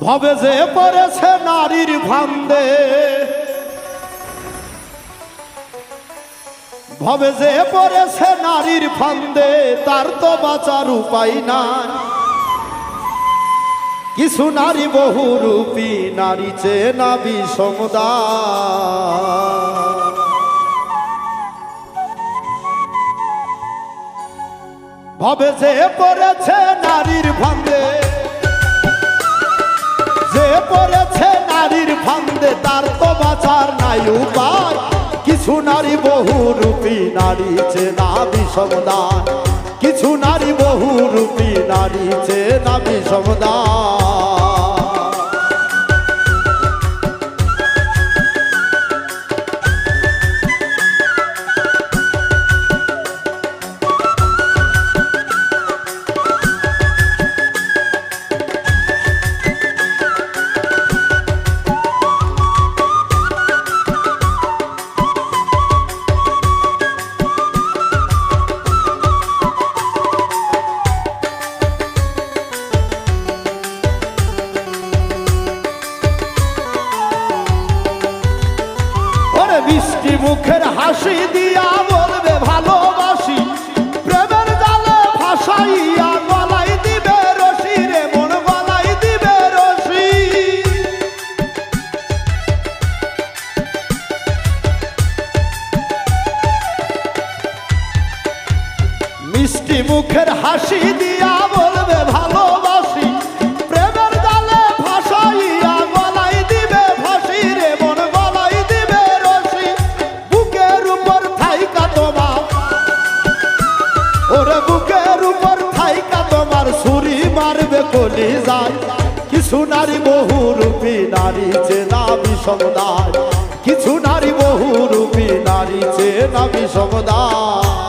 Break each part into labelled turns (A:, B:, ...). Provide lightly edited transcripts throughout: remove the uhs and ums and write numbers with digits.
A: ভবে যে পড়েছে নারীর ফান্দে, ভবে যে পড়েছে নারীর ফান্দে, তার তো বাঁচার উপায় নাই। কিছু নারী বহুরূপী, নারী চেনা বিষমদান। ভবে যে পড়েছে নারীর ফান্দে, যে পড়েছে নারীর ফান্দে, তার তো বাঁচার নাই উপায়। কিছু নারী বহুরূপী, নারী চেনা বিষমদান। কিছু নারী বহুরূপী, নারী চেনা বিষমদান। মিষ্টি মুখের হাসি দিয়া বলবে ভালোবাসি, প্রেমের জালে ভাসাইয়া গলাই দিবে রশি রে মন, গলাই দিবে রশি। মিষ্টি মুখের হাসি দিয়া বলবে ভালোবাসি, প্রেমের জালে ভাসাইয়া গলাই দিবে ফাঁসি রে মন, গলাই দিবে রশি। বুকের উপর থাইকা তোমার, ওরে বুকের উপর থাইকা তোমার ছুরি মারবে কলি যায়। কিছু নারী বহুরূপী, নারী চেনা বিষমদান। কিছু নারী বহুরূপী, নারী চেনা বিষমদান।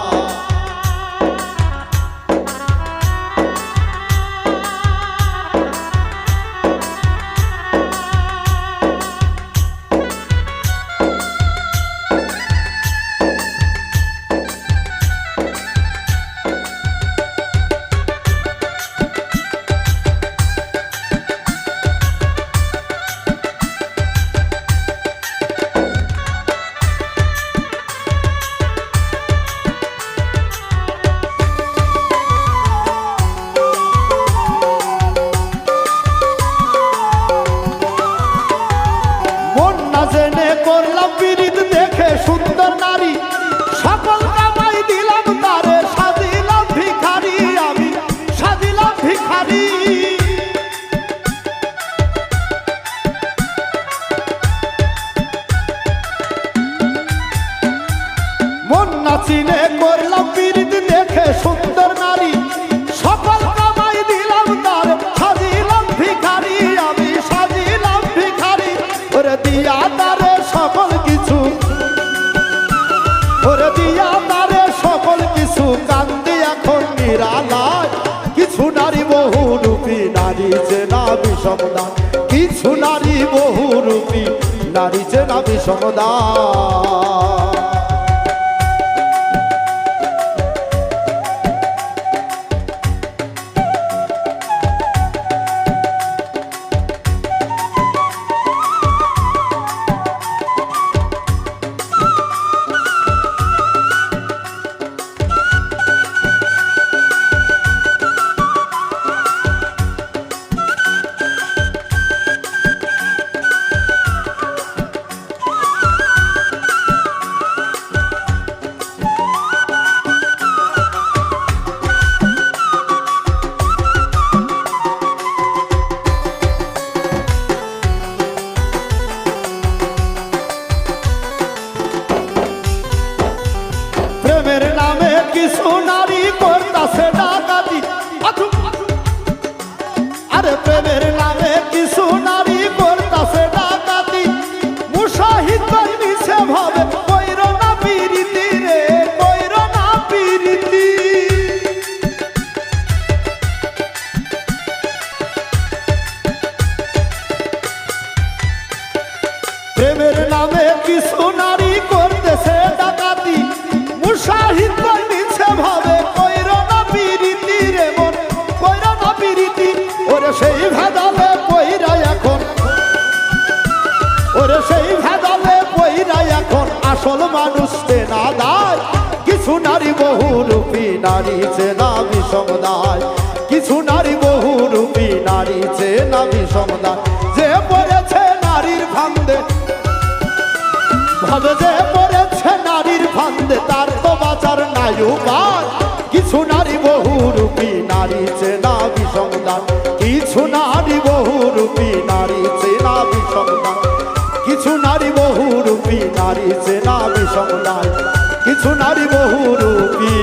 A: জেনে করলাম পীড়িত দেখে সুন্দর নারী, সকল কামাই দিলাম তারে, সাজিলাম ভিখারি আমি, সাজিলাম ভিখারি। মন না চিনে করলাম পীড়িত দেখে সুন্দর নারী, সকল কামাই দিলাম তারে, সাজিলাম ভিখারি আমি, সাজিলাম ভিখারি। ওরে দিয়া তারে সকল কিছু, ওরে দিয়া তারে সকল কিছু, কান্দি এখন নিরালায়। কিছু নারী বহুরূপী, নারী চেনা বিষমদান। কিছু নারী বহুরূপী, নারী চেনা বিষমদান। প্রেমের নামে কিছু নারী করতাছে ডাকাতি, আরে প্রেমের নামে কিছু নারী করতাছে ডাকাতি। মুশাহিদ ভাই মিছে ভাবে কইর না পীড়িতি রে, কইর না পীড়িতি। প্রেমের নামে কিছু নারী করতেছে ডাকাতি, মুশাহিদ ভাই মিছে ভাবে কইর না পীড়িতি রে মন, কইর না পীড়িতি। ওরে সেই ভেদালে কইরা আসল মানুষ চেনা দায় কিছু নারী বহুরূপী নারী চেনা বিষম দায় কিছু নারী বহুরূপী নারী চেনা বিষম দায় যে পড়েছে নারীর ফান্দে ভাবে যে পড়েছে নারীর ফান্দে তার তো বাঁচার নাই উপায় কিছু নারী বহুরূপী নারী চেনা বিষম দায় কিছু নারী বহুরূপী নারী চেনা বিষম দায় কিছু নারী বহুরূপী নারী চেনা বিষম দায় কিছু নারী বহুরূপী